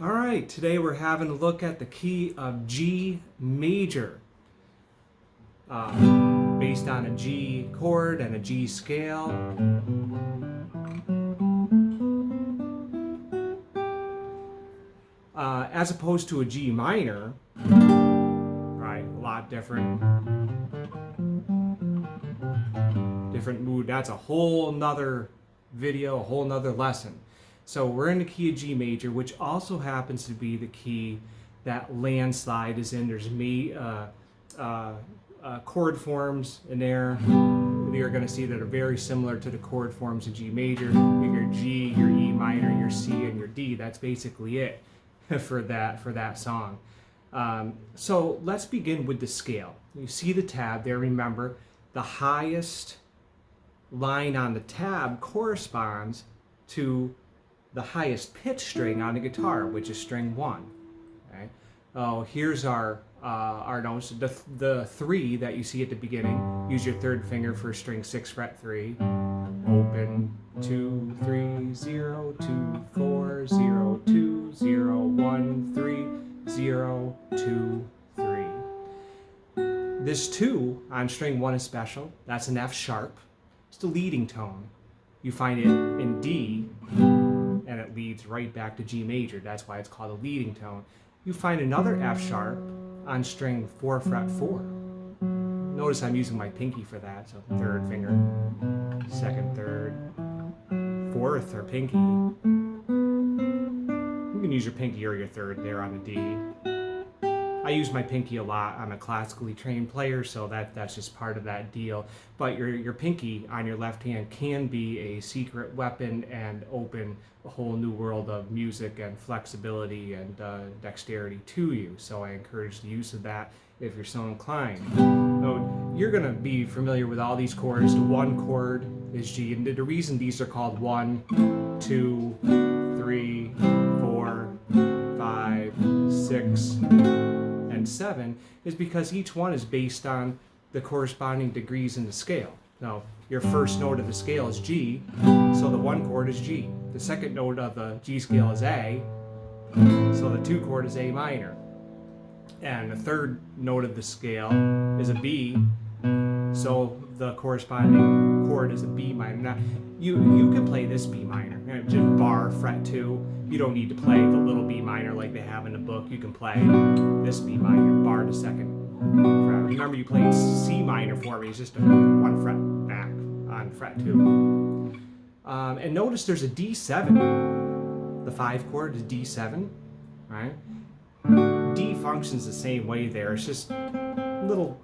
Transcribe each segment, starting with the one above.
All right, today we're having a look at the key of G major, based on a G chord and a G scale. As opposed to a G minor, right? A lot different mood. That's a whole nother video, a whole nother lesson. So we're in the key of G major, which also happens to be the key that landslide is in. There's chord forms in there. You're going to see that are very similar to the chord forms in G major. Your G, your E minor, your C, and your D. That's basically it for that song. So let's begin with the scale. You see the tab there. Remember, the highest line on the tab corresponds to the highest pitch string on the guitar, which is string 1. Okay? Oh, here's our notes. The 3 that you see at the beginning. Use your third finger for string 6 fret 3. Open 2 3 0 2 4 0 2 0 1 3 0 2 3. This 2 on string 1 is special. That's an F sharp. It's the leading tone. You find it in D, and it leads right back to G major. That's why it's called a leading tone. You find another F sharp on string 4 fret 4. Notice I'm using my pinky for that, so third finger, second, third, fourth, or pinky. You can use your pinky or your third there on the D. I use my pinky a lot. I'm a classically trained player, so that's just part of that deal. But your pinky on your left hand can be a secret weapon and open a whole new world of music and flexibility and dexterity to you. So I encourage the use of that if you're so inclined. So you're going to be familiar with all these chords. The 1 chord is G, and the reason these are called 1, 2, 3, 4, 5, 6, and 7 is because each one is based on the corresponding degrees in the scale. Now, your first note of the scale is G, so the 1 chord is G. The second note of the G scale is A, so the 2 chord is A minor. And the third note of the scale is a B, so the corresponding chord is a B minor. Now, you can play this B minor, just bar, fret 2. You don't need to play the little B minor like they have in the book. You can play this B minor, bar to second fret. Remember, you played C minor for me. It's just a 1 fret back on fret 2. And notice there's a D7. The 5 chord is D7, right? D functions the same way there. It's just a little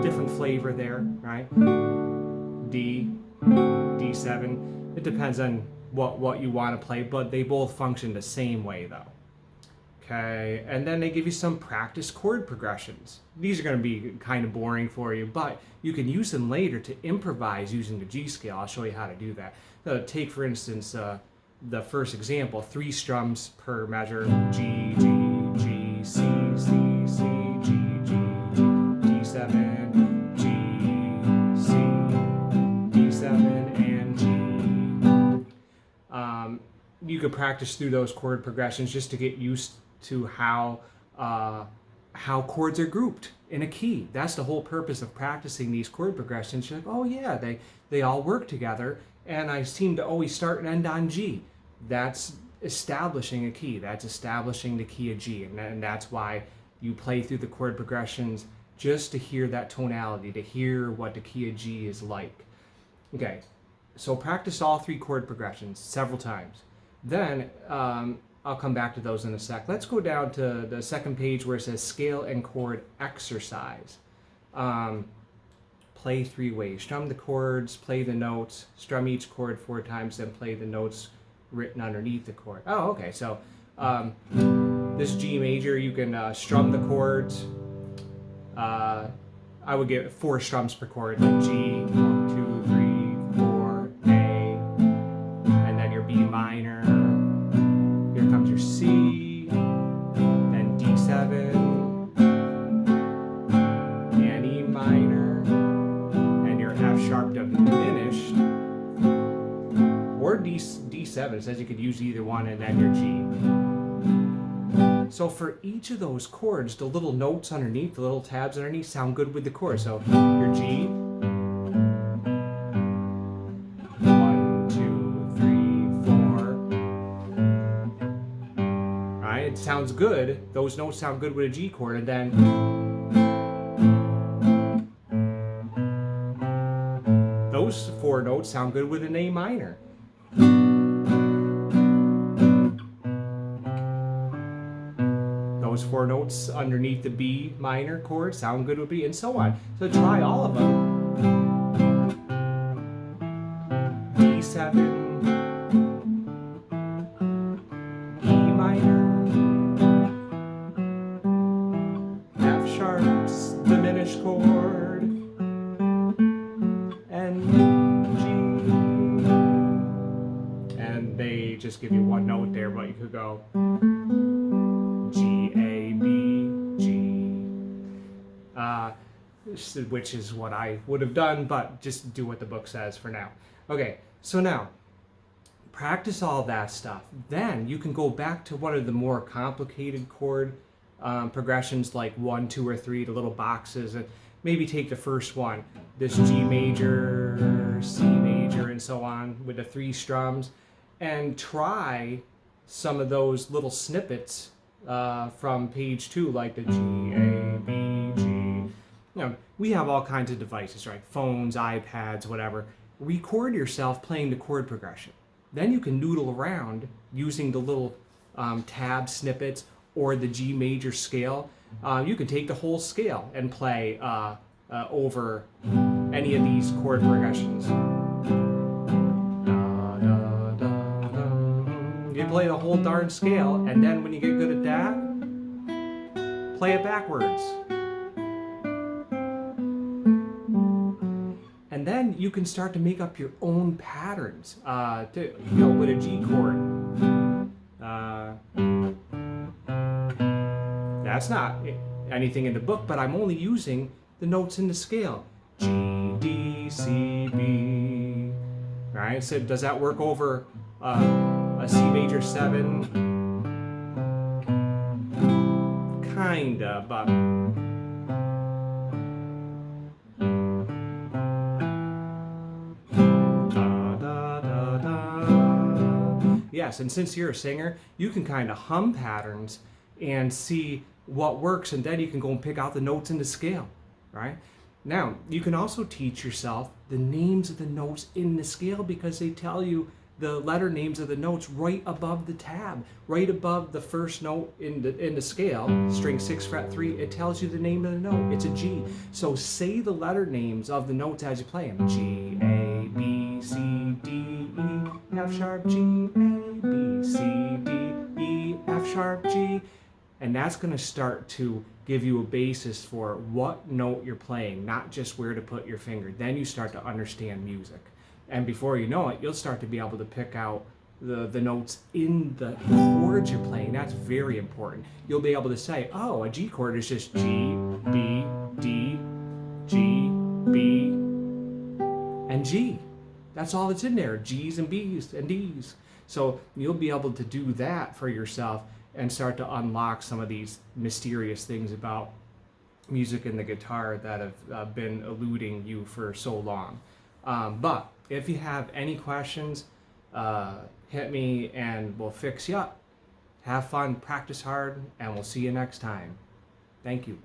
different flavor there, right? D, D7. It depends on what you want to play, but they both function the same way though. Okay, and then they give you some practice chord progressions. These are going to be kind of boring for you, but you can use them later to improvise using the G scale. I'll show you how to do that. So take, for instance, the first example, 3 strums per measure, G, G, G, C, C, C, G, G, G, D7, G, C, D7, and G. You could practice through those chord progressions just to get used to how chords are grouped in a key. That's the whole purpose of practicing these chord progressions. You're like, oh yeah, they all work together, and I seem to always start and end on G. That's establishing a key. That's establishing the key of G, and that's why you play through the chord progressions just to hear that tonality, to hear what the key of G is like. Okay, so practice all 3 chord progressions several times. Then I'll come back to those in a sec. Let's go down to the second page where it says scale and chord exercise. Play 3 ways. Strum the chords, play the notes, strum each chord 4 times, then play the notes written underneath the chord. Oh, okay. So this G major, you can strum the chords. I would get 4 strums per chord, like G, 1, 2, 3, 4, A, and then your B minor. Here comes your C, then D7, and E minor, and your F sharp diminished, or D7. It says you could use either one, and then your G. So for each of those chords, the little notes underneath, the little tabs underneath sound good with the chord. So your G, 1, 2, 3, 4. Right? It sounds good. Those notes sound good with a G chord, and then those 4 notes sound good with an A minor. Those 4 notes underneath the B minor chord sound good with B, and so on. So try all of them. B7, E minor, F sharp's diminished chord, and G. And they just give you one note there, but you could go G, A, B, G, which is what I would have done, but just do what the book says for now. Okay, so now, practice all that stuff. Then you can go back to one of the more complicated chord progressions like 1, 2, or 3, the little boxes, and maybe take the first one, this G major, C major, and so on with the 3 strums, and try some of those little snippets from page 2, like the G, A, B, G. You know, we have all kinds of devices, right? Phones, iPads, whatever. Record yourself playing the chord progression. Then you can noodle around using the little tab snippets or the G major scale. You can take the whole scale and play over any of these chord progressions. You play the whole darn scale, and then when you get good at that, play it backwards. And then you can start to make up your own patterns with a G chord. That's not anything in the book, but I'm only using the notes in the scale. G, D, C, B. All right, so does that work over a C major 7? Kinda, but yes, and since you're a singer, you can kind of hum patterns and see what works, and then you can go and pick out the notes in the scale, right? Now, you can also teach yourself the names of the notes in the scale, because they tell you the letter names of the notes right above the tab, right above the first note in the scale, string 6 fret 3, it tells you the name of the note. It's a G. So say the letter names of the notes as you play them. G, A, B, C, D, E, F sharp, G, A, B, C, D, E, F sharp, G. And that's going to start to give you a basis for what note you're playing, not just where to put your finger. Then you start to understand music. And before you know it, you'll start to be able to pick out the notes in the chords you're playing. That's very important. You'll be able to say, oh, a G chord is just G, B, D, G, B, and G. That's all that's in there, G's and B's and D's. So you'll be able to do that for yourself and start to unlock some of these mysterious things about music and the guitar that have been eluding you for so long. But if you have any questions, hit me and we'll fix you up. Have fun, practice hard, and we'll see you next time. Thank you.